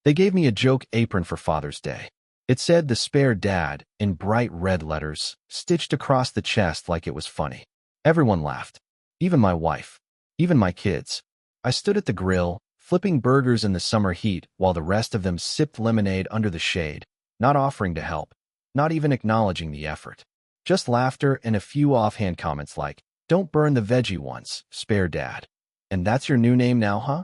They gave me a joke apron for Father's Day. It said "the spare dad" in bright red letters, stitched across the chest like it was funny. Everyone laughed. Even my wife. Even my kids. I stood at the grill, flipping burgers in the summer heat while the rest of them sipped lemonade under the shade, not offering to help, not even acknowledging the effort. Just laughter and a few offhand comments like, "Don't burn the veggie ones, spare dad. And that's your new name now, huh?"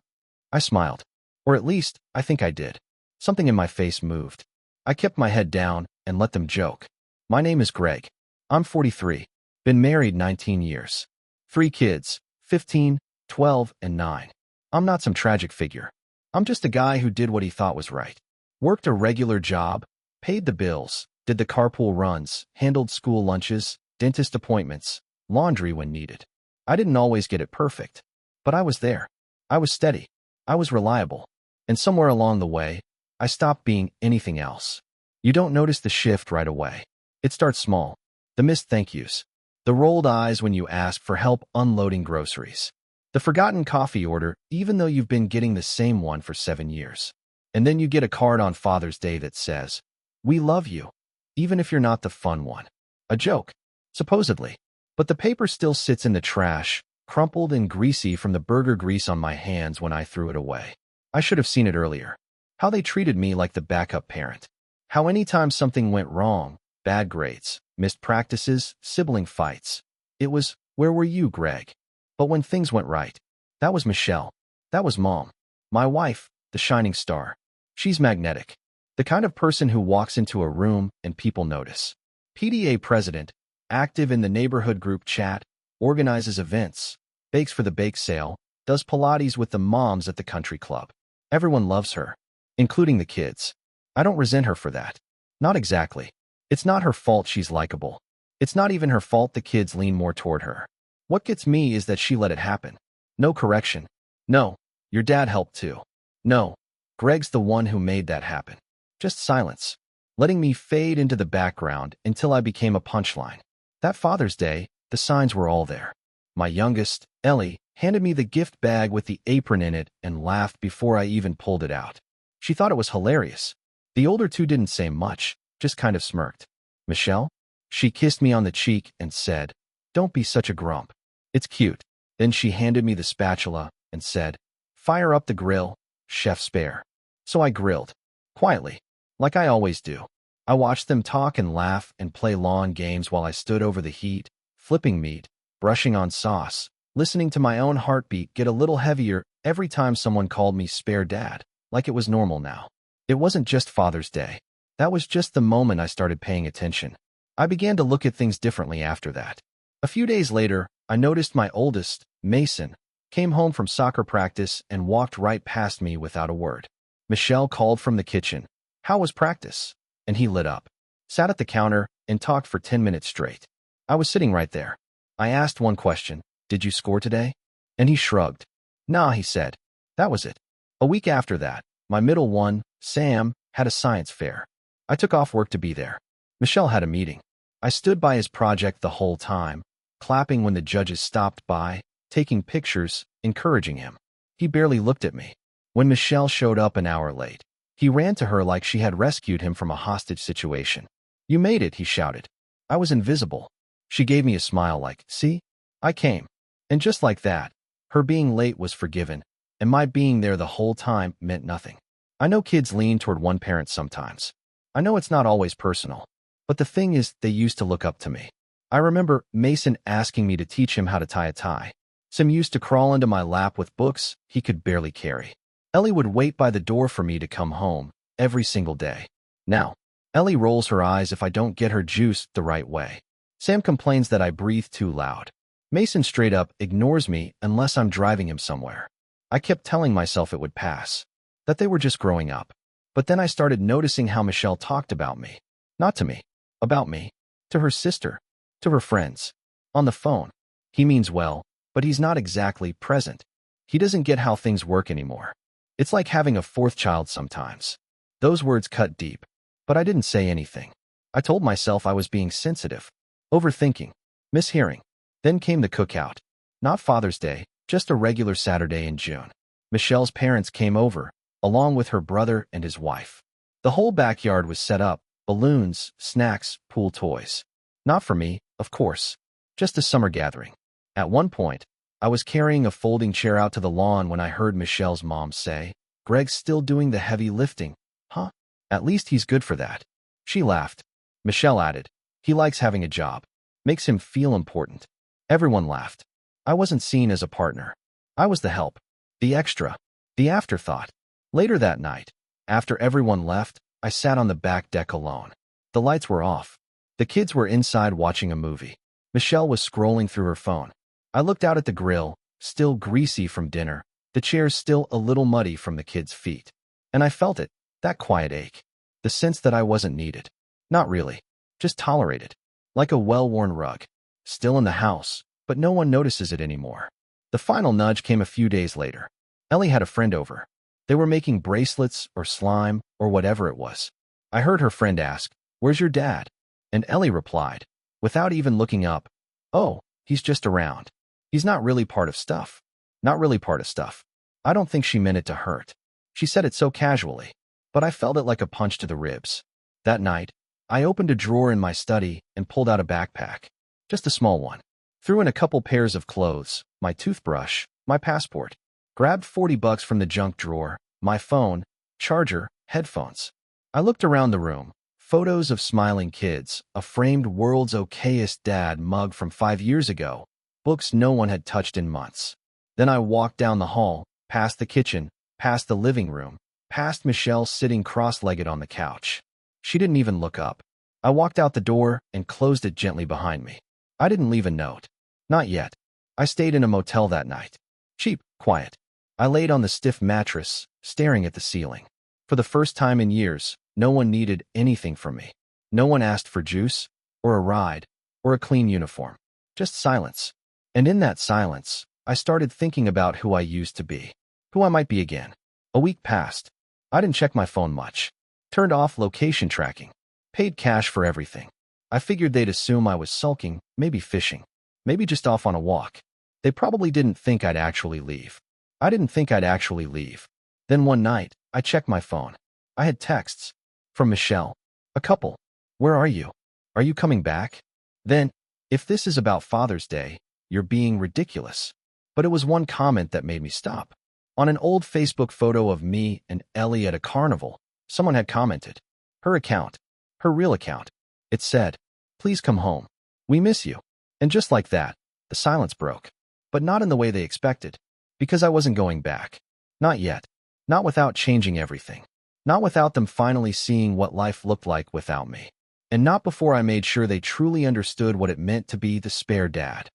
I smiled. Or at least, I think I did. Something in my face moved. I kept my head down and let them joke. My name is Greg. I'm 43. Been married 19 years. 3 kids, 15, 12, and 9. I'm not some tragic figure. I'm just a guy who did what he thought was right. Worked a regular job, paid the bills, did the carpool runs, handled school lunches, dentist appointments, laundry when needed. I didn't always get it perfect, but I was there. I was steady. I was reliable. And somewhere along the way, I stopped being anything else. You don't notice the shift right away. It starts small. The missed thank yous. The rolled eyes when you ask for help unloading groceries. The forgotten coffee order, even though you've been getting the same one for 7 years. And then you get a card on Father's Day that says, "We love you," even if you're not the fun one. A joke, supposedly. But the paper still sits in the trash, crumpled and greasy from the burger grease on my hands when I threw it away. I should have seen it earlier. How they treated me like the backup parent. How anytime something went wrong, bad grades, missed practices, sibling fights, it was, "Where were you, Greg?" But when things went right, that was Michelle. That was Mom. My wife, the shining star. She's magnetic. The kind of person who walks into a room and people notice. PTA president, active in the neighborhood group chat, organizes events, bakes for the bake sale, does Pilates with the moms at the country club. Everyone loves her, including the kids. I don't resent her for that. Not exactly. It's not her fault she's likable. It's not even her fault the kids lean more toward her. What gets me is that she let it happen. No correction. No, your dad helped too. No, Greg's the one who made that happen. Just silence, letting me fade into the background until I became a punchline. That Father's Day, the signs were all there. My youngest, Ellie, handed me the gift bag with the apron in it and laughed before I even pulled it out. She thought it was hilarious. The older two didn't say much, just kind of smirked. Michelle? She kissed me on the cheek and said, "Don't be such a grump. It's cute." Then she handed me the spatula and said, "Fire up the grill, chef spare." So I grilled. Quietly. Like I always do. I watched them talk and laugh and play lawn games while I stood over the heat, flipping meat, brushing on sauce, listening to my own heartbeat get a little heavier every time someone called me spare dad, like it was normal now. It wasn't just Father's Day. That was just the moment I started paying attention. I began to look at things differently after that. A few days later, I noticed my oldest, Mason, came home from soccer practice and walked right past me without a word. Michelle called from the kitchen, "How was practice?" And he lit up, sat at the counter, and talked for 10 minutes straight. I was sitting right there. I asked one question, "Did you score today?" And he shrugged. "Nah," he said. That was it. A week after that, my middle one, Sam, had a science fair. I took off work to be there. Michelle had a meeting. I stood by his project the whole time, clapping when the judges stopped by, taking pictures, encouraging him. He barely looked at me. When Michelle showed up an hour late, he ran to her like she had rescued him from a hostage situation. "You made it," he shouted. I was invisible. She gave me a smile like, "See? I came." And just like that, her being late was forgiven, and my being there the whole time meant nothing. I know kids lean toward one parent sometimes. I know it's not always personal. But the thing is, they used to look up to me. I remember Mason asking me to teach him how to tie a tie. Sam used to crawl into my lap with books he could barely carry. Ellie would wait by the door for me to come home, every single day. Now, Ellie rolls her eyes if I don't get her juice the right way. Sam complains that I breathe too loud. Mason straight up ignores me unless I'm driving him somewhere. I kept telling myself it would pass, that they were just growing up. But then I started noticing how Michelle talked about me. Not to me. About me. To her sister. To her friends. On the phone. He means well, but he's not exactly present. He doesn't get how things work anymore. It's like having a fourth child sometimes. Those words cut deep. But I didn't say anything. I told myself I was being sensitive. Overthinking. Mishearing. Then came the cookout. Not Father's Day, just a regular Saturday in June. Michelle's parents came over, along with her brother and his wife. The whole backyard was set up, balloons, snacks, pool toys. Not for me, of course. Just a summer gathering. At one point, I was carrying a folding chair out to the lawn when I heard Michelle's mom say, "Greg's still doing the heavy lifting, huh? At least he's good for that." She laughed. Michelle added, "He likes having a job. Makes him feel important." Everyone laughed. I wasn't seen as a partner. I was the help, the extra, the afterthought. Later that night, after everyone left, I sat on the back deck alone. The lights were off. The kids were inside watching a movie. Michelle was scrolling through her phone. I looked out at the grill, still greasy from dinner, the chairs still a little muddy from the kids' feet. And I felt it, that quiet ache. The sense that I wasn't needed. Not really. Just tolerated. Like a well-worn rug. Still in the house, but no one notices it anymore. The final nudge came a few days later. Ellie had a friend over. They were making bracelets or slime or whatever it was. I heard her friend ask, "Where's your dad?" And Ellie replied, without even looking up, "Oh, he's just around. He's not really part of stuff." Not really part of stuff. I don't think she meant it to hurt. She said it so casually, but I felt it like a punch to the ribs. That night, I opened a drawer in my study and pulled out a backpack. Just a small one. Threw in a couple pairs of clothes, my toothbrush, my passport. Grabbed $40 from the junk drawer, my phone, charger, headphones. I looked around the room. Photos of smiling kids, a framed World's Okayest Dad mug from 5 years ago, books no one had touched in months. Then I walked down the hall, past the kitchen, past the living room, past Michelle sitting cross-legged on the couch. She didn't even look up. I walked out the door and closed it gently behind me. I didn't leave a note. Not yet. I stayed in a motel that night. Cheap, quiet. I laid on the stiff mattress, staring at the ceiling. For the first time in years, no one needed anything from me. No one asked for juice, or a ride, or a clean uniform. Just silence. And in that silence, I started thinking about who I used to be. Who I might be again. A week passed. I didn't check my phone much. Turned off location tracking. Paid cash for everything. I figured they'd assume I was sulking, maybe fishing. Maybe just off on a walk. They probably didn't think I'd actually leave. I didn't think I'd actually leave. Then one night, I checked my phone. I had texts. From Michelle. A couple. "Where are you? Are you coming back?" Then, "If this is about Father's Day, you're being ridiculous." But it was one comment that made me stop. On an old Facebook photo of me and Ellie at a carnival, someone had commented. Her account. Her real account. It said, "Please come home. We miss you." And just like that, the silence broke. But not in the way they expected. Because I wasn't going back. Not yet. Not without changing everything. Not without them finally seeing what life looked like without me. And not before I made sure they truly understood what it meant to be the spare dad.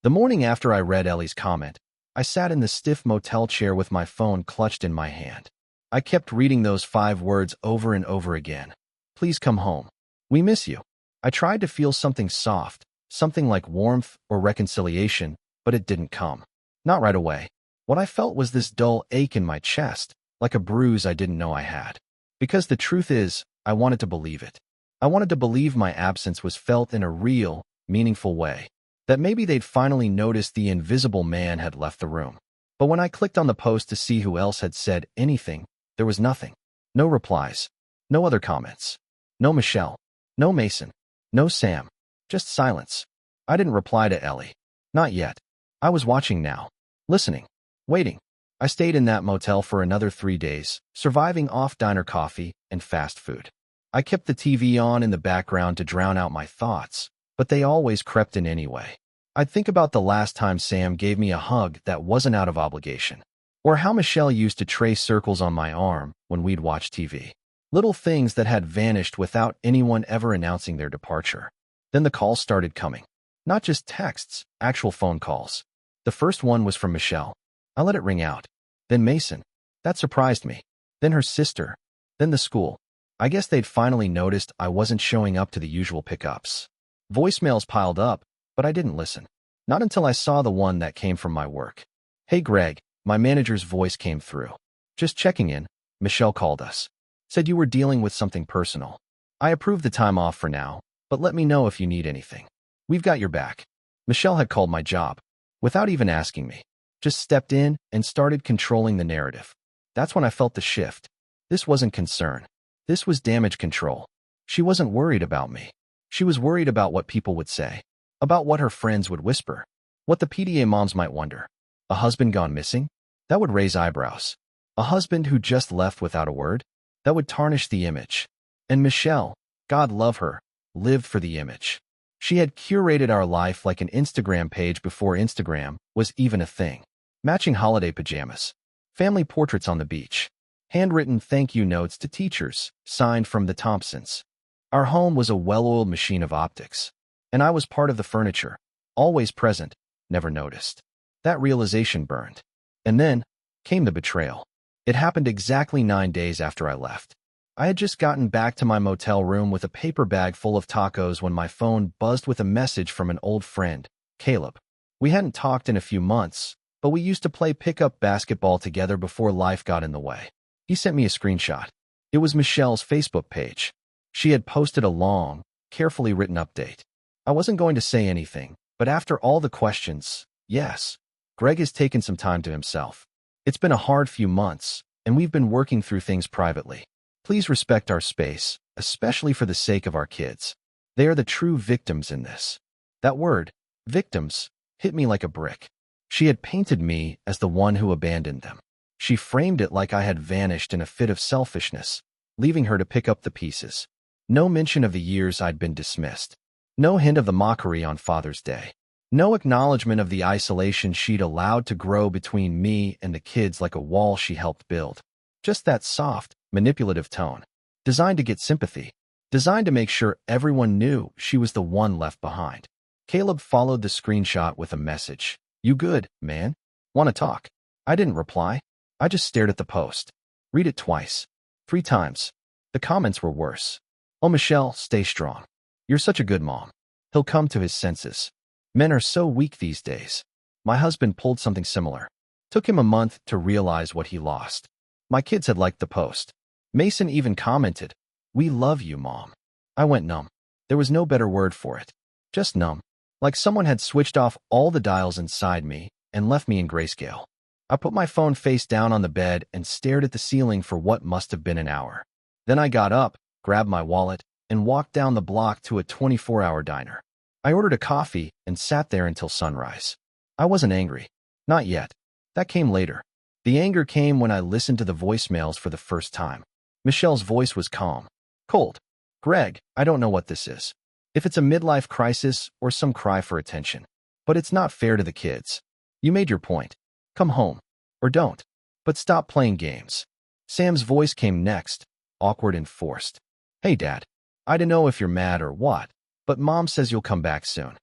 The morning after I read Ellie's comment, I sat in the stiff motel chair with my phone clutched in my hand. I kept reading those 5 words over and over again. "Please come home. We miss you." I tried to feel something soft, something like warmth or reconciliation, but it didn't come. Not right away. What I felt was this dull ache in my chest, like a bruise I didn't know I had. Because the truth is, I wanted to believe it. I wanted to believe my absence was felt in a real, meaningful way. That maybe they'd finally noticed the invisible man had left the room. But when I clicked on the post to see who else had said anything, there was nothing. No replies. No other comments. No Michelle. No Mason. No Sam. Just silence. I didn't reply to Ellie. Not yet. I was watching now. Listening. Waiting. I stayed in that motel for another 3 days, surviving off diner coffee and fast food. I kept the TV on in the background to drown out my thoughts, but they always crept in anyway. I'd think about the last time Sam gave me a hug that wasn't out of obligation, or how Michelle used to trace circles on my arm when we'd watch TV. Little things that had vanished without anyone ever announcing their departure. Then the calls started coming. Not just texts, actual phone calls. The first one was from Michelle. I let it ring out. Then Mason. That surprised me. Then her sister. Then the school. I guess they'd finally noticed I wasn't showing up to the usual pickups. Voicemails piled up, but I didn't listen. Not until I saw the one that came from my work. "Hey Greg," my manager's voice came through. "Just checking in. Michelle called us. Said you were dealing with something personal. I approved the time off for now, but let me know if you need anything. We've got your back." Michelle had called my job. Without even asking me. Just stepped in and started controlling the narrative. That's when I felt the shift. This wasn't concern. This was damage control. She wasn't worried about me. She was worried about what people would say, about what her friends would whisper, what the PTA moms might wonder. A husband gone missing? That would raise eyebrows. A husband who just left without a word? That would tarnish the image. And Michelle, God love her, lived for the image. She had curated our life like an Instagram page before Instagram was even a thing. Matching holiday pajamas, family portraits on the beach, handwritten thank you notes to teachers, signed from the Thompsons. Our home was a well-oiled machine of optics, and I was part of the furniture, always present, never noticed. That realization burned. And then came the betrayal. It happened exactly 9 days after I left. I had just gotten back to my motel room with a paper bag full of tacos when my phone buzzed with a message from an old friend, Caleb. We hadn't talked in a few months, but we used to play pickup basketball together before life got in the way. He sent me a screenshot. It was Michelle's Facebook page. She had posted a long, carefully written update. I wasn't going to say anything, but after all the questions, yes, Greg has taken some time to himself. It's been a hard few months, and we've been working through things privately. Please respect our space, especially for the sake of our kids. They are the true victims in this. That word, victims, hit me like a brick. She had painted me as the one who abandoned them. She framed it like I had vanished in a fit of selfishness, leaving her to pick up the pieces. No mention of the years I'd been dismissed. No hint of the mockery on Father's Day. No acknowledgement of the isolation she'd allowed to grow between me and the kids like a wall she helped build. Just that soft, manipulative tone. Designed to get sympathy. Designed to make sure everyone knew she was the one left behind. Caleb followed the screenshot with a message. You good, man? Want to talk? I didn't reply. I just stared at the post. Read it twice. 3 times. The comments were worse. Oh, Michelle, stay strong. You're such a good mom. He'll come to his senses. Men are so weak these days. My husband pulled something similar. Took him a month to realize what he lost. My kids had liked the post. Mason even commented, "We love you, Mom." I went numb. There was no better word for it. Just numb. Like someone had switched off all the dials inside me and left me in grayscale. I put my phone face down on the bed and stared at the ceiling for what must have been an hour. Then I got up, grabbed my wallet, and walked down the block to a 24-hour diner. I ordered a coffee and sat there until sunrise. I wasn't angry. Not yet. That came later. The anger came when I listened to the voicemails for the first time. Michelle's voice was calm. Cold. Greg, I don't know what this is. If it's a midlife crisis or some cry for attention. But it's not fair to the kids. You made your point. Come home. Or don't. But stop playing games. Sam's voice came next, awkward and forced. Hey, Dad. I don't know if you're mad or what, but Mom says you'll come back soon.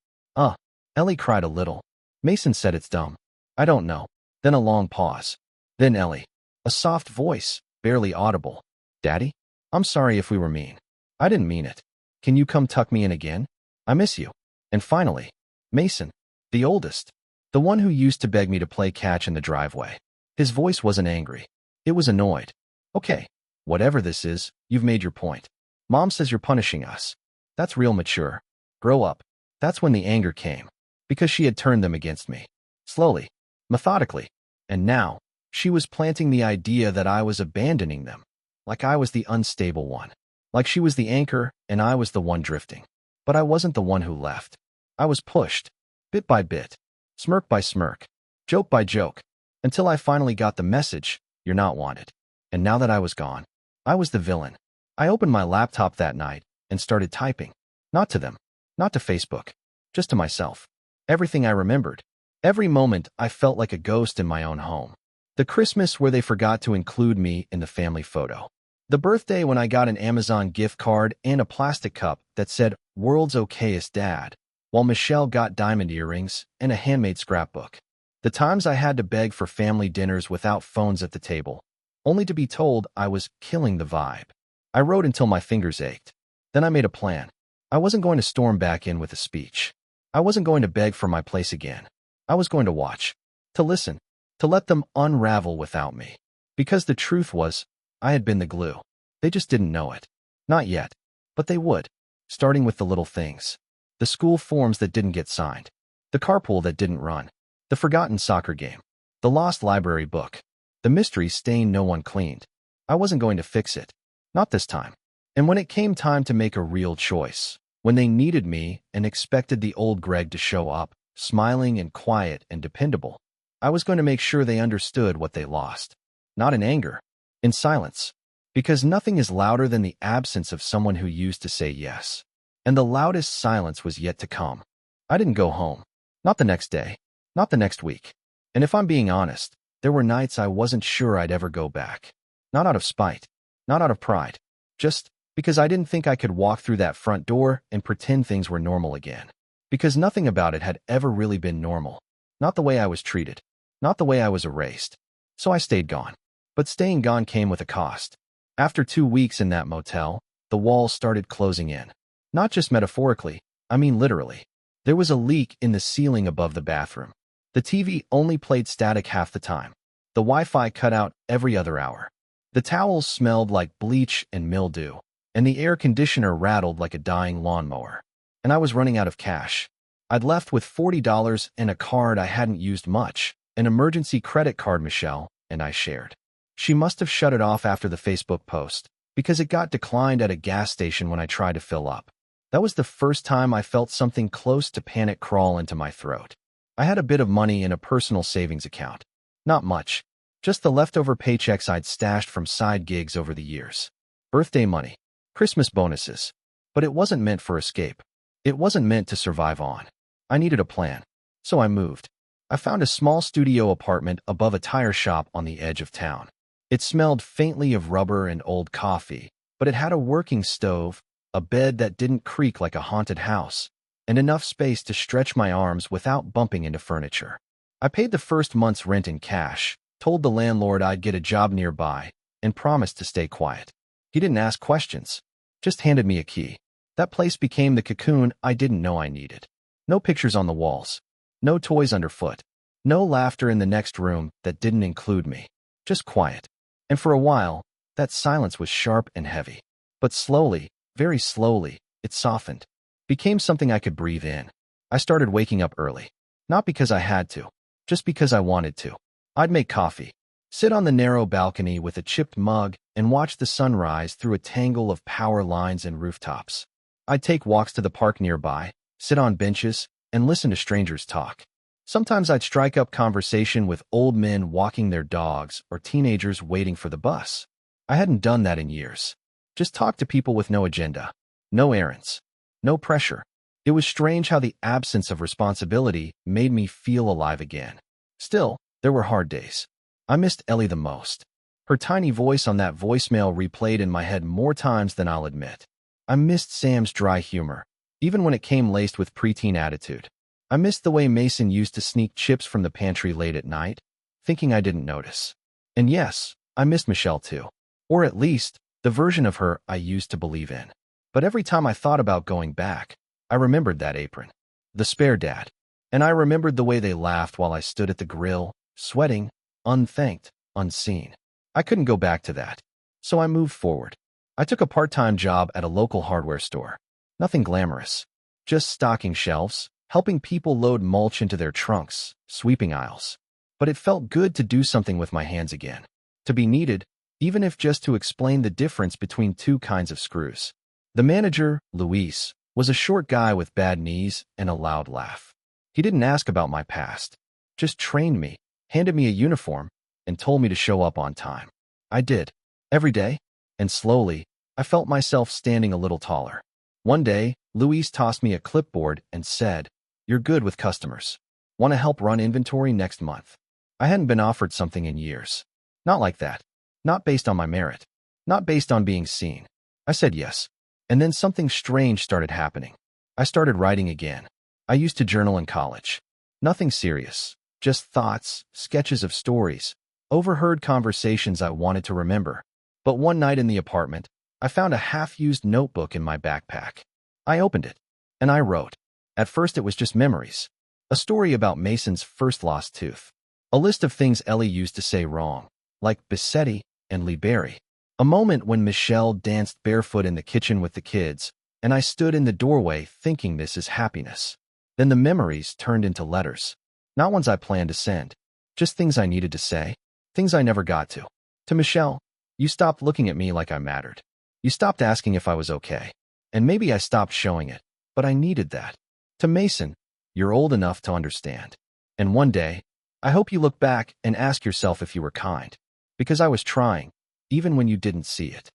Ellie cried a little. Mason said it's dumb. I don't know. Then a long pause. Then Ellie. A soft voice, barely audible. Daddy? I'm sorry if we were mean. I didn't mean it. Can you come tuck me in again? I miss you. And finally, Mason, the oldest, the one who used to beg me to play catch in the driveway. His voice wasn't angry. It was annoyed. Okay, whatever this is, you've made your point. Mom says you're punishing us. That's real mature. Grow up. That's when the anger came. Because she had turned them against me. Slowly. Methodically. And now, she was planting the idea that I was abandoning them. Like I was the unstable one. Like she was the anchor and I was the one drifting. But I wasn't the one who left. I was pushed. Bit by bit. Smirk by smirk. Joke by joke. Until I finally got the message, you're not wanted. And now that I was gone, I was the villain. I opened my laptop that night and started typing. Not to them. Not to Facebook. Just to myself. Everything I remembered. Every moment I felt like a ghost in my own home. The Christmas where they forgot to include me in the family photo. The birthday when I got an Amazon gift card and a plastic cup that said, "World's okayest dad," while Michelle got diamond earrings and a handmade scrapbook. The times I had to beg for family dinners without phones at the table, only to be told I was killing the vibe. I wrote until my fingers ached. Then I made a plan. I wasn't going to storm back in with a speech. I wasn't going to beg for my place again. I was going to watch, to listen, to let them unravel without me. Because the truth was, I had been the glue. They just didn't know it. Not yet. But they would. Starting with the little things. The school forms that didn't get signed. The carpool that didn't run. The forgotten soccer game. The lost library book. The mystery stain no one cleaned. I wasn't going to fix it. Not this time. And when it came time to make a real choice, when they needed me and expected the old Greg to show up, smiling and quiet and dependable, I was going to make sure they understood what they lost. Not in anger, in silence. Because nothing is louder than the absence of someone who used to say yes. And the loudest silence was yet to come. I didn't go home. Not the next day. Not the next week. And if I'm being honest, there were nights I wasn't sure I'd ever go back. Not out of spite. Not out of pride. Just because I didn't think I could walk through that front door and pretend things were normal again. Because nothing about it had ever really been normal. Not the way I was treated. Not the way I was erased. So I stayed gone. But staying gone came with a cost. After 2 weeks in that motel, the walls started closing in. Not just metaphorically, I mean literally. There was a leak in the ceiling above the bathroom. The TV only played static half the time. The Wi-Fi cut out every other hour. The towels smelled like bleach and mildew, and the air conditioner rattled like a dying lawnmower. And I was running out of cash. I'd left with $40 and a card I hadn't used much, an emergency credit card Michelle and I shared. She must have shut it off after the Facebook post, because it got declined at a gas station when I tried to fill up. That was the first time I felt something close to panic crawl into my throat. I had a bit of money in a personal savings account. Not much. Just the leftover paychecks I'd stashed from side gigs over the years. Birthday money. Christmas bonuses. But it wasn't meant for escape. It wasn't meant to survive on. I needed a plan. So I moved. I found a small studio apartment above a tire shop on the edge of town. It smelled faintly of rubber and old coffee, but it had a working stove, a bed that didn't creak like a haunted house, and enough space to stretch my arms without bumping into furniture. I paid the first month's rent in cash, told the landlord I'd get a job nearby, and promised to stay quiet. He didn't ask questions, just handed me a key. That place became the cocoon I didn't know I needed. No pictures on the walls. No toys underfoot. No laughter in the next room that didn't include me. Just quiet. And for a while, that silence was sharp and heavy. But slowly, very slowly, it softened. Became something I could breathe in. I started waking up early. Not because I had to, just because I wanted to. I'd make coffee, sit on the narrow balcony with a chipped mug, and watch the sun rise through a tangle of power lines and rooftops. I'd take walks to the park nearby, sit on benches, and listen to strangers talk. Sometimes I'd strike up conversation with old men walking their dogs or teenagers waiting for the bus. I hadn't done that in years. Just talk to people with no agenda, no errands, no pressure. It was strange how the absence of responsibility made me feel alive again. Still, there were hard days. I missed Ellie the most. Her tiny voice on that voicemail replayed in my head more times than I'll admit. I missed Sam's dry humor, even when it came laced with preteen attitude. I missed the way Mason used to sneak chips from the pantry late at night, thinking I didn't notice. And yes, I missed Michelle too. Or at least, the version of her I used to believe in. But every time I thought about going back, I remembered that apron. The spare dad. And I remembered the way they laughed while I stood at the grill, sweating, unthanked, unseen. I couldn't go back to that. So I moved forward. I took a part-time job at a local hardware store. Nothing glamorous. Just stocking shelves, helping people load mulch into their trunks, sweeping aisles. But it felt good to do something with my hands again. To be needed, even if just to explain the difference between two kinds of screws. The manager, Luis, was a short guy with bad knees and a loud laugh. He didn't ask about my past, just trained me, handed me a uniform, and told me to show up on time. I did, every day, and slowly, I felt myself standing a little taller. One day, Luis tossed me a clipboard and said, "You're good with customers. Want to help run inventory next month?" I hadn't been offered something in years. Not like that. Not based on my merit. Not based on being seen. I said yes. And then something strange started happening. I started writing again. I used to journal in college. Nothing serious. Just thoughts, sketches of stories, overheard conversations I wanted to remember. But one night in the apartment, I found a half-used notebook in my backpack. I opened it, and I wrote. At first it was just memories. A story about Mason's first lost tooth. A list of things Ellie used to say wrong, like Bissetti and Liberi. A moment when Michelle danced barefoot in the kitchen with the kids, and I stood in the doorway thinking this is happiness. Then the memories turned into letters. Not ones I planned to send. Just things I needed to say. Things I never got to. To Michelle. You stopped looking at me like I mattered. You stopped asking if I was okay. And maybe I stopped showing it, but I needed that. To Mason, you're old enough to understand. And one day, I hope you look back and ask yourself if you were kind. Because I was trying, even when you didn't see it.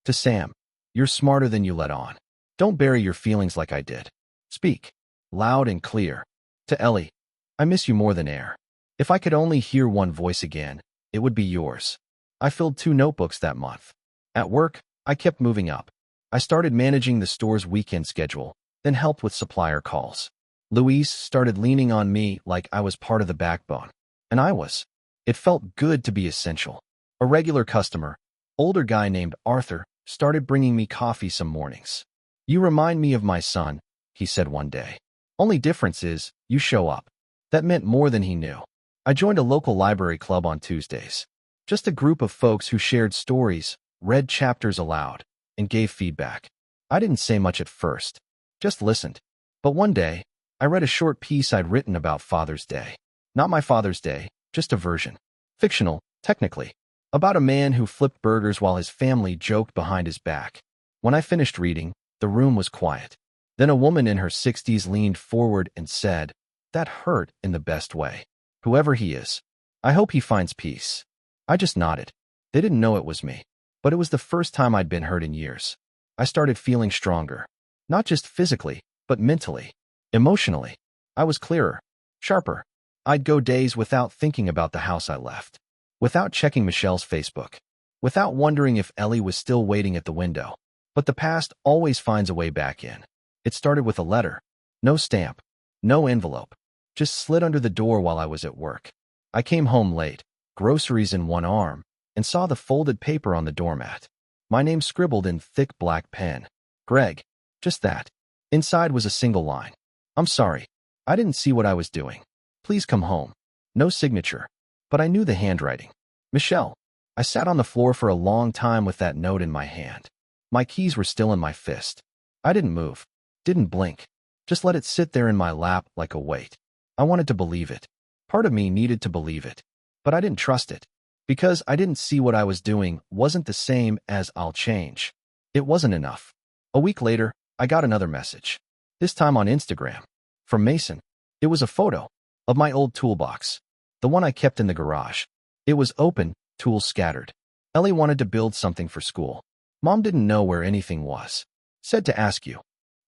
To Sam, you're smarter than you let on. Don't bury your feelings like I did. Speak, loud and clear. To Ellie, I miss you more than air. If I could only hear one voice again, it would be yours. I filled 2 notebooks that month. At work, I kept moving up. I started managing the store's weekend schedule, then helped with supplier calls. Louise started leaning on me like I was part of the backbone. And I was. It felt good to be essential. A regular customer, older guy named Arthur, started bringing me coffee some mornings. You remind me of my son, he said one day. Only difference is, you show up. That meant more than he knew. I joined a local library club on Tuesdays. Just a group of folks who shared stories, read chapters aloud, and gave feedback. I didn't say much at first, just listened. But one day, I read a short piece I'd written about Father's Day. Not my Father's Day, just a version. Fictional, technically. About a man who flipped burgers while his family joked behind his back. When I finished reading, the room was quiet. Then a woman in her 60s leaned forward and said, "That hurt in the best way. Whoever he is, I hope he finds peace." I just nodded. They didn't know it was me. But it was the first time I'd been hurt in years. I started feeling stronger. Not just physically, but mentally. Emotionally. I was clearer. Sharper. I'd go days without thinking about the house I left. Without checking Michelle's Facebook. Without wondering if Ellie was still waiting at the window. But the past always finds a way back in. It started with a letter. No stamp. No envelope. Just slid under the door while I was at work. I came home late, groceries in one arm, and saw the folded paper on the doormat. My name scribbled in thick black pen. Greg. Just that. Inside was a single line. "I'm sorry. I didn't see what I was doing. Please come home." No signature. But I knew the handwriting. Michelle. I sat on the floor for a long time with that note in my hand. My keys were still in my fist. I didn't move. Didn't blink. Just let it sit there in my lap like a weight. I wanted to believe it. Part of me needed to believe it. But I didn't trust it. Because I didn't see what I was doing wasn't the same as "I'll change." It wasn't enough. A week later, I got another message. This time on Instagram. From Mason. It was a photo of my old toolbox. The one I kept in the garage. It was open, tools scattered. Ellie wanted to build something for school. Mom didn't know where anything was. Said to ask you.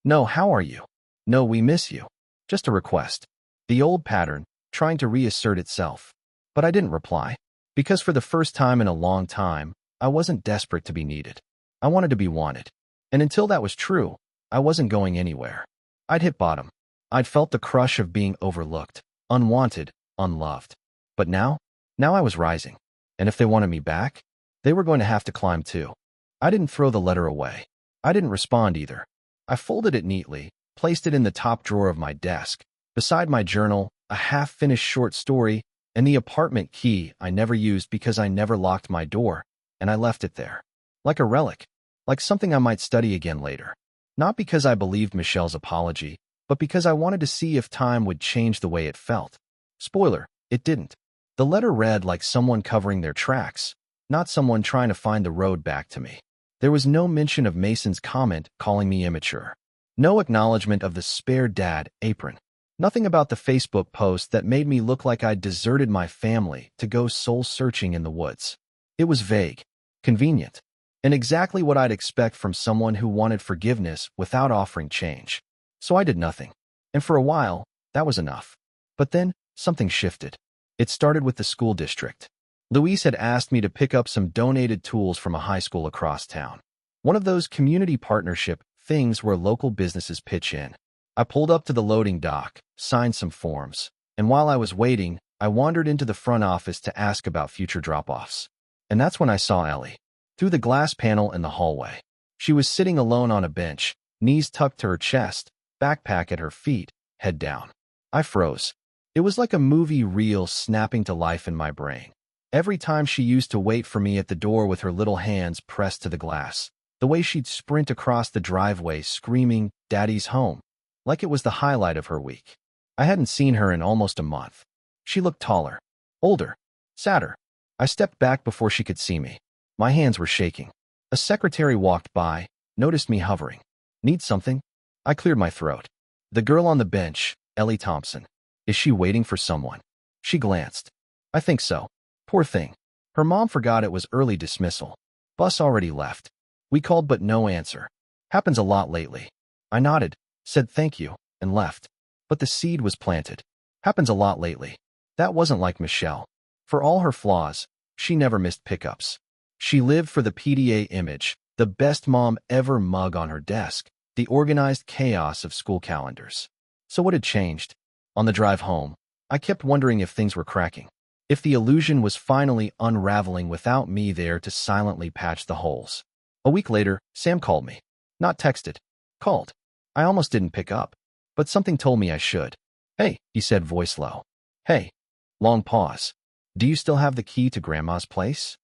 No, how are you? No, we miss you. Just a request. The old pattern, trying to reassert itself. But I didn't reply. Because for the first time in a long time, I wasn't desperate to be needed. I wanted to be wanted. And until that was true, I wasn't going anywhere. I'd hit bottom. I'd felt the crush of being overlooked, unwanted, unloved. But now I was rising. And if they wanted me back, they were going to have to climb too. I didn't throw the letter away. I didn't respond either. I folded it neatly, placed it in the top drawer of my desk, beside my journal, a half-finished short story, and the apartment key I never used because I never locked my door, and I left it there. Like a relic. Like something I might study again later. Not because I believed Michelle's apology, but because I wanted to see if time would change the way it felt. Spoiler, it didn't. The letter read like someone covering their tracks, not someone trying to find the road back to me. There was no mention of Mason's comment calling me immature. No acknowledgement of the spare dad apron. Nothing about the Facebook post that made me look like I'd deserted my family to go soul-searching in the woods. It was vague, convenient, and exactly what I'd expect from someone who wanted forgiveness without offering change. So I did nothing. And for a while, that was enough. But then, something shifted. It started with the school district. Louise had asked me to pick up some donated tools from a high school across town. One of those community partnership things where local businesses pitch in. I pulled up to the loading dock, signed some forms, and while I was waiting, I wandered into the front office to ask about future drop-offs. And that's when I saw Ellie. Through the glass panel in the hallway. She was sitting alone on a bench, knees tucked to her chest, backpack at her feet, head down. I froze. It was like a movie reel snapping to life in my brain. Every time she used to wait for me at the door with her little hands pressed to the glass, the way she'd sprint across the driveway screaming, "Daddy's home," like it was the highlight of her week. I hadn't seen her in almost a month. She looked taller, older, sadder. I stepped back before she could see me. My hands were shaking. A secretary walked by, noticed me hovering. Need something? I cleared my throat. The girl on the bench, Ellie Thompson. Is she waiting for someone? She glanced. I think so. Poor thing. Her mom forgot it was early dismissal. Bus already left. We called but no answer. Happens a lot lately. I nodded, said thank you, and left. But the seed was planted. Happens a lot lately. That wasn't like Michelle. For all her flaws, she never missed pickups. She lived for the PDA image, the best mom ever mug on her desk, the organized chaos of school calendars. So what had changed? On the drive home, I kept wondering if things were cracking. If the illusion was finally unraveling without me there to silently patch the holes. A week later, Sam called me. Not texted. Called. I almost didn't pick up, but something told me I should. Hey, he said, voice low. Hey. Long pause. Do you still have the key to Grandma's place?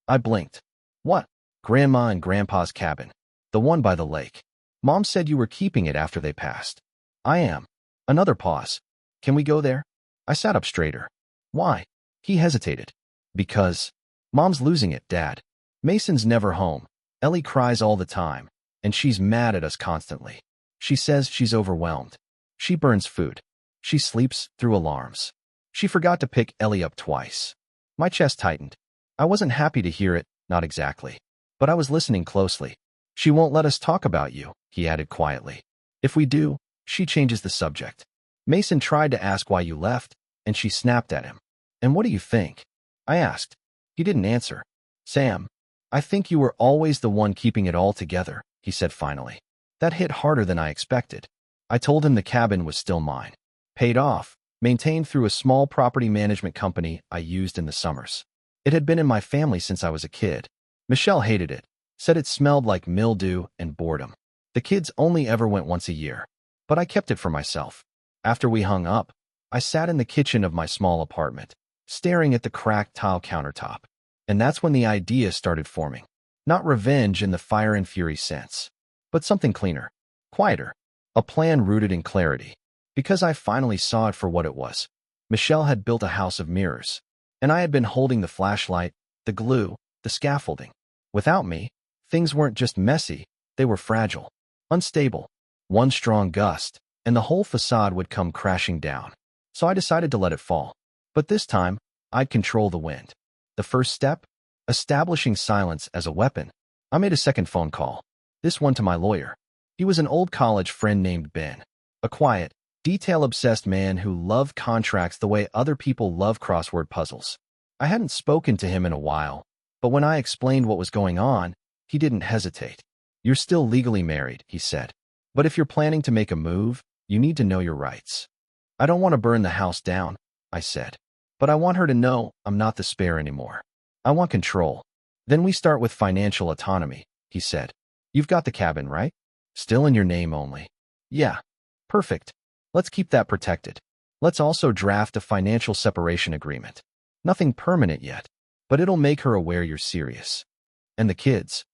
I blinked. What? Grandma and Grandpa's cabin. The one by the lake. Mom said you were keeping it after they passed. I am. Another pause. Can we go there? I sat up straighter. Why? He hesitated. Because. Mom's losing it, Dad. Mason's never home. Ellie cries all the time, and she's mad at us constantly. She says she's overwhelmed. She burns food. She sleeps through alarms. She forgot to pick Ellie up twice. My chest tightened. I wasn't happy to hear it, not exactly. But I was listening closely. She won't let us talk about you, he added quietly. If we do, she changes the subject. Mason tried to ask why you left, and she snapped at him. And what do you think? I asked. He didn't answer. Sam, I think you were always the one keeping it all together, he said finally. That hit harder than I expected. I told him the cabin was still mine. Paid off, maintained through a small property management company I used in the summers. It had been in my family since I was a kid. Michelle hated it, said it smelled like mildew and boredom. The kids only ever went once a year, but I kept it for myself. After we hung up, I sat in the kitchen of my small apartment, staring at the cracked tile countertop. And that's when the idea started forming. Not revenge in the fire and fury sense, but something cleaner, quieter, a plan rooted in clarity. Because I finally saw it for what it was. Michelle had built a house of mirrors, and I had been holding the flashlight, the glue, the scaffolding. Without me, things weren't just messy, they were fragile, unstable. One strong gust, and the whole facade would come crashing down. So I decided to let it fall. But this time, I'd control the wind. The first step? Establishing silence as a weapon. I made a second phone call. This one to my lawyer. He was an old college friend named Ben. A quiet, detail-obsessed man who loved contracts the way other people love crossword puzzles. I hadn't spoken to him in a while, but when I explained what was going on, he didn't hesitate. You're still legally married, he said. But if you're planning to make a move, you need to know your rights. I don't want to burn the house down, I said. But I want her to know I'm not the spare anymore. I want control. Then we start with financial autonomy, he said. You've got the cabin, right? Still in your name only. Yeah. Perfect. Let's keep that protected. Let's also draft a financial separation agreement. Nothing permanent yet, but it'll make her aware you're serious. And the kids.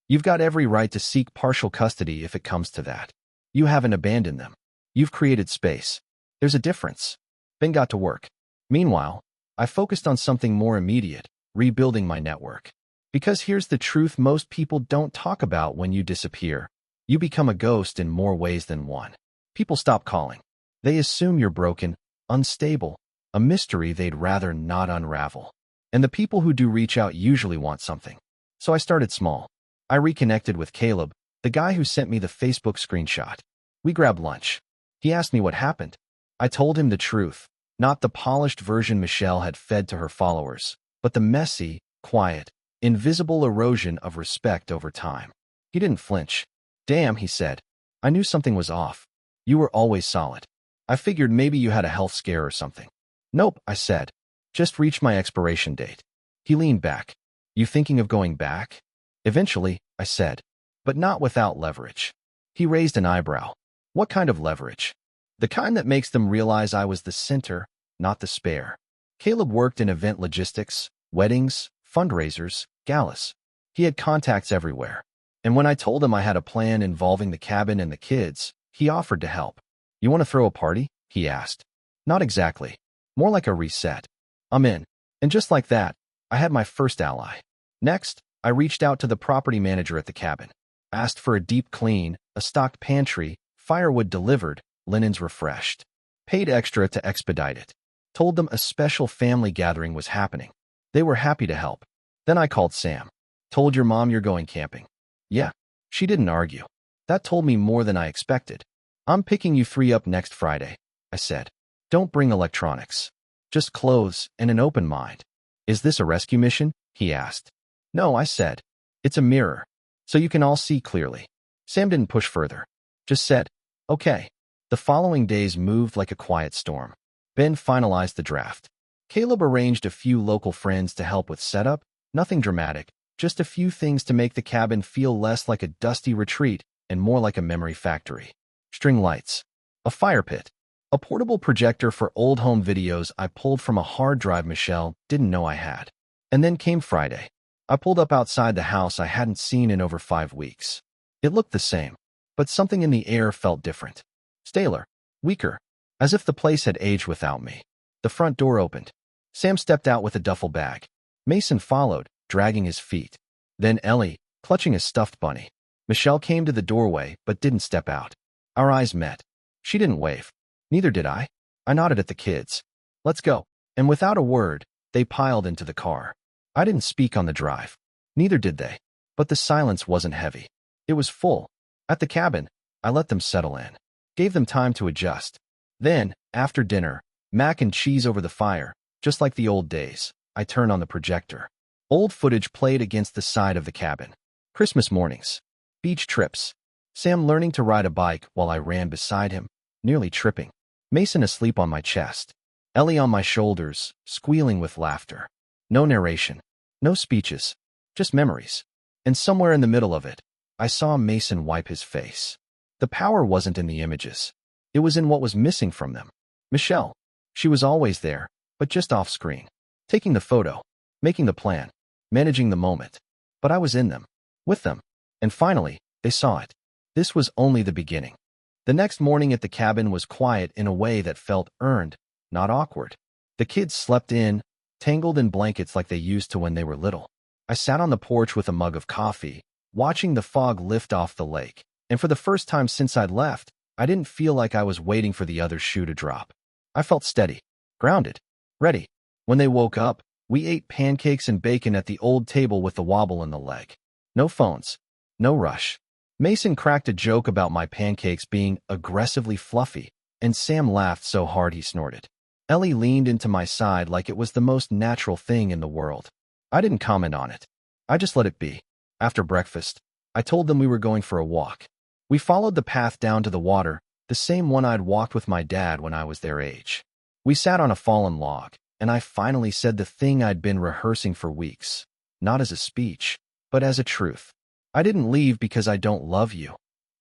You've got every right to seek partial custody if it comes to that. You haven't abandoned them. You've created space. There's a difference. Ben got to work. Meanwhile, I focused on something more immediate, rebuilding my network. Because here's the truth most people don't talk about when you disappear. You become a ghost in more ways than one. People stop calling. They assume you're broken, unstable, a mystery they'd rather not unravel. And the people who do reach out usually want something. So I started small. I reconnected with Caleb, the guy who sent me the Facebook screenshot. We grabbed lunch. He asked me what happened. I told him the truth, not the polished version Michelle had fed to her followers, but the messy, quiet, invisible erosion of respect over time. He didn't flinch. Damn, he said. I knew something was off. You were always solid. I figured maybe you had a health scare or something. Nope, I said. Just reached my expiration date. He leaned back. You thinking of going back? Eventually, I said. But not without leverage. He raised an eyebrow. What kind of leverage? The kind that makes them realize I was the center, not the spare. Caleb worked in event logistics, weddings, fundraisers, galas. He had contacts everywhere. And when I told him I had a plan involving the cabin and the kids, he offered to help. You want to throw a party? He asked. Not exactly. More like a reset. I'm in. And just like that, I had my first ally. Next, I reached out to the property manager at the cabin, asked for a deep clean, a stocked pantry, firewood delivered, linens refreshed, paid extra to expedite it, told them a special family gathering was happening. They were happy to help. Then I called Sam. Told your mom you're going camping. Yeah. She didn't argue. That told me more than I expected. I'm picking you three up next Friday, I said. Don't bring electronics. Just clothes and an open mind. Is this a rescue mission? He asked. No, I said. It's a mirror, so you can all see clearly. Sam didn't push further. Just said, okay. The following days moved like a quiet storm. Ben finalized the draft. Caleb arranged a few local friends to help with setup. Nothing dramatic, just a few things to make the cabin feel less like a dusty retreat and more like a memory factory. String lights, a fire pit, a portable projector for old home videos I pulled from a hard drive Michelle didn't know I had. And then came Friday. I pulled up outside the house I hadn't seen in over 5 weeks. It looked the same, but something in the air felt different. Staler, weaker, as if the place had aged without me. The front door opened. Sam stepped out with a duffel bag. Mason followed, dragging his feet. Then Ellie, clutching a stuffed bunny. Michelle came to the doorway but didn't step out. Our eyes met. She didn't wave. Neither did I. I nodded at the kids. Let's go. And without a word, they piled into the car. I didn't speak on the drive. Neither did they. But the silence wasn't heavy. It was full. At the cabin, I let them settle in. Gave them time to adjust. Then, after dinner, mac and cheese over the fire, just like the old days. I turned on the projector. Old footage played against the side of the cabin. Christmas mornings. Beach trips. Sam learning to ride a bike while I ran beside him, nearly tripping. Mason asleep on my chest. Ellie on my shoulders, squealing with laughter. No narration. No speeches. Just memories. And somewhere in the middle of it, I saw Mason wipe his face. The power wasn't in the images. It was in what was missing from them. Michelle. She was always there, but just off screen. Taking the photo, making the plan, managing the moment. But I was in them, with them. And finally, they saw it. This was only the beginning. The next morning at the cabin was quiet in a way that felt earned, not awkward. The kids slept in, tangled in blankets like they used to when they were little. I sat on the porch with a mug of coffee, watching the fog lift off the lake. And for the first time since I'd left, I didn't feel like I was waiting for the other shoe to drop. I felt steady, grounded, ready. When they woke up, we ate pancakes and bacon at the old table with the wobble in the leg. No phones. No rush. Mason cracked a joke about my pancakes being aggressively fluffy, and Sam laughed so hard he snorted. Ellie leaned into my side like it was the most natural thing in the world. I didn't comment on it. I just let it be. After breakfast, I told them we were going for a walk. We followed the path down to the water, the same one I'd walked with my dad when I was their age. We sat on a fallen log, and I finally said the thing I'd been rehearsing for weeks. Not as a speech, but as a truth. I didn't leave because I don't love you,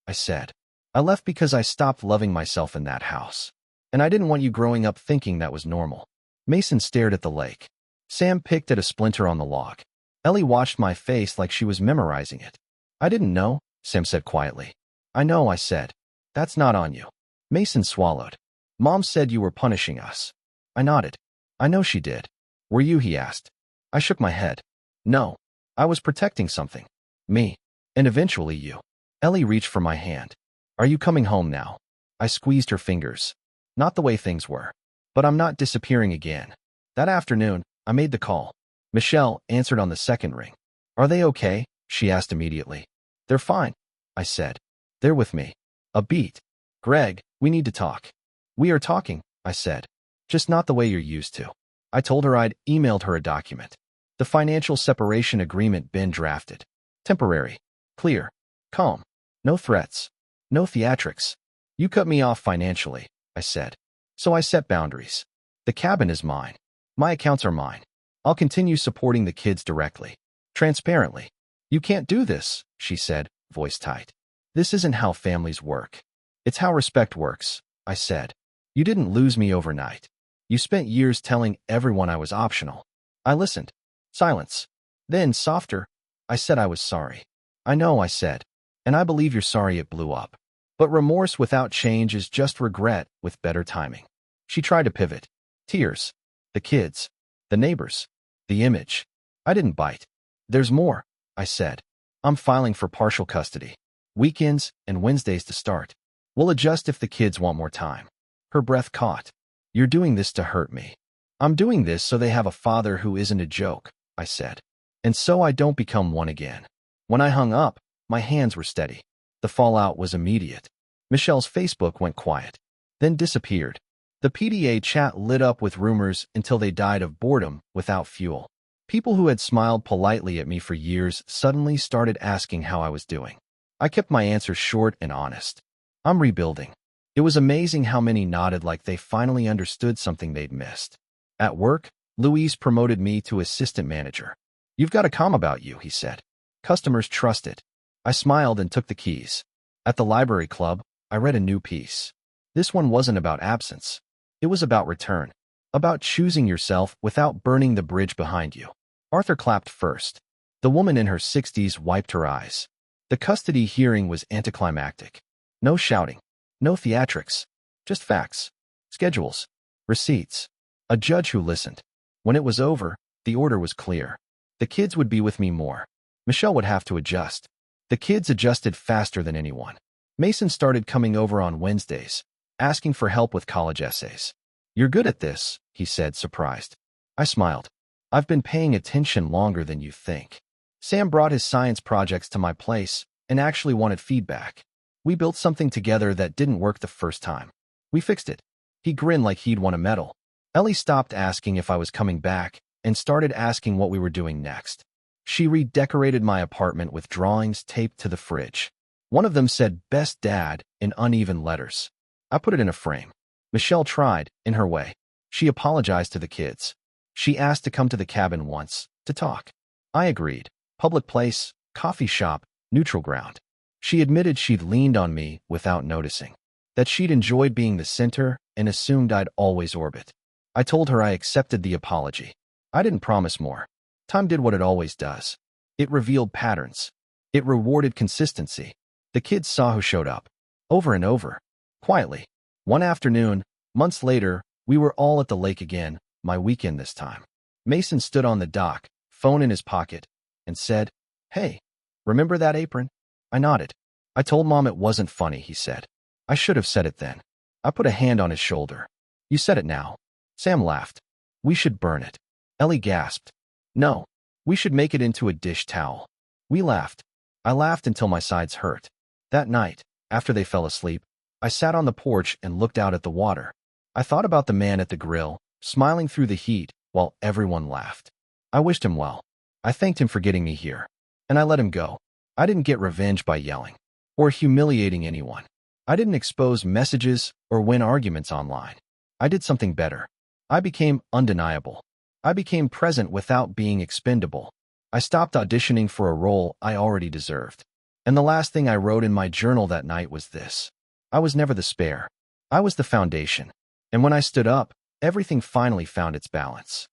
I said. I left because I stopped loving myself in that house. And I didn't want you growing up thinking that was normal. Mason stared at the lake. Sam picked at a splinter on the log. Ellie watched my face like she was memorizing it. I didn't know, Sam said quietly. I know, I said. That's not on you. Mason swallowed. Mom said you were punishing us. I nodded. I know she did. Were you? He asked. I shook my head. No. I was protecting something. Me. And eventually you. Ellie reached for my hand. Are you coming home now? I squeezed her fingers. Not the way things were. But I'm not disappearing again. That afternoon, I made the call. Michelle answered on the second ring. Are they okay? She asked immediately. They're fine, I said. They're with me. A beat. Greg, we need to talk. We are talking, I said. Just not the way you're used to. I told her I'd emailed her a document. The financial separation agreement Ben drafted. Temporary. Clear. Calm. No threats. No theatrics. You cut me off financially, I said. So I set boundaries. The cabin is mine. My accounts are mine. I'll continue supporting the kids directly. Transparently. You can't do this, she said, voice tight. This isn't how families work. It's how respect works, I said. You didn't lose me overnight. You spent years telling everyone I was optional. I listened. Silence. Then, softer, I said I was sorry. I know, I said. And I believe you're sorry it blew up. But remorse without change is just regret with better timing. She tried to pivot. Tears. The kids. The neighbors. The image. I didn't bite. There's more, I said. I'm filing for partial custody. Weekends and Wednesdays to start. We'll adjust if the kids want more time. Her breath caught. You're doing this to hurt me. I'm doing this so they have a father who isn't a joke, I said. And so I don't become one again. When I hung up, my hands were steady. The fallout was immediate. Michelle's Facebook went quiet, then disappeared. The PDA chat lit up with rumors until they died of boredom without fuel. People who had smiled politely at me for years suddenly started asking how I was doing. I kept my answers short and honest. I'm rebuilding. It was amazing how many nodded like they finally understood something they'd missed. At work, Luis promoted me to assistant manager. You've got a calm about you, he said. Customers trust it. I smiled and took the keys. At the library club, I read a new piece. This one wasn't about absence. It was about return. About choosing yourself without burning the bridge behind you. Arthur clapped first. The woman in her 60s wiped her eyes. The custody hearing was anticlimactic. No shouting. No theatrics. Just facts. Schedules. Receipts. A judge who listened. When it was over, the order was clear. The kids would be with me more. Michelle would have to adjust. The kids adjusted faster than anyone. Mason started coming over on Wednesdays, asking for help with college essays. You're good at this, he said, surprised. I smiled. I've been paying attention longer than you think. Sam brought his science projects to my place and actually wanted feedback. We built something together that didn't work the first time. We fixed it. He grinned like he'd won a medal. Ellie stopped asking if I was coming back and started asking what we were doing next. She redecorated my apartment with drawings taped to the fridge. One of them said, "Best Dad," in uneven letters. I put it in a frame. Michelle tried, in her way. She apologized to the kids. She asked to come to the cabin once, to talk. I agreed. Public place, coffee shop, neutral ground. She admitted she'd leaned on me without noticing, that she'd enjoyed being the center and assumed I'd always orbit. I told her I accepted the apology. I didn't promise more. Time did what it always does. It revealed patterns. It rewarded consistency. The kids saw who showed up. Over and over. Quietly. One afternoon, months later, we were all at the lake again, my weekend this time. Mason stood on the dock, phone in his pocket, and said, "Hey, remember that apron?" I nodded. I told Mom it wasn't funny, he said. I should have said it then. I put a hand on his shoulder. You said it now. Sam laughed. We should burn it. Ellie gasped. No, we should make it into a dish towel. We laughed. I laughed until my sides hurt. That night, after they fell asleep, I sat on the porch and looked out at the water. I thought about the man at the grill, smiling through the heat while everyone laughed. I wished him well. I thanked him for getting me here. And I let him go. I didn't get revenge by yelling or humiliating anyone. I didn't expose messages or win arguments online. I did something better. I became undeniable. I became present without being expendable. I stopped auditioning for a role I already deserved. And the last thing I wrote in my journal that night was this. I was never the spare. I was the foundation. And when I stood up, everything finally found its balance.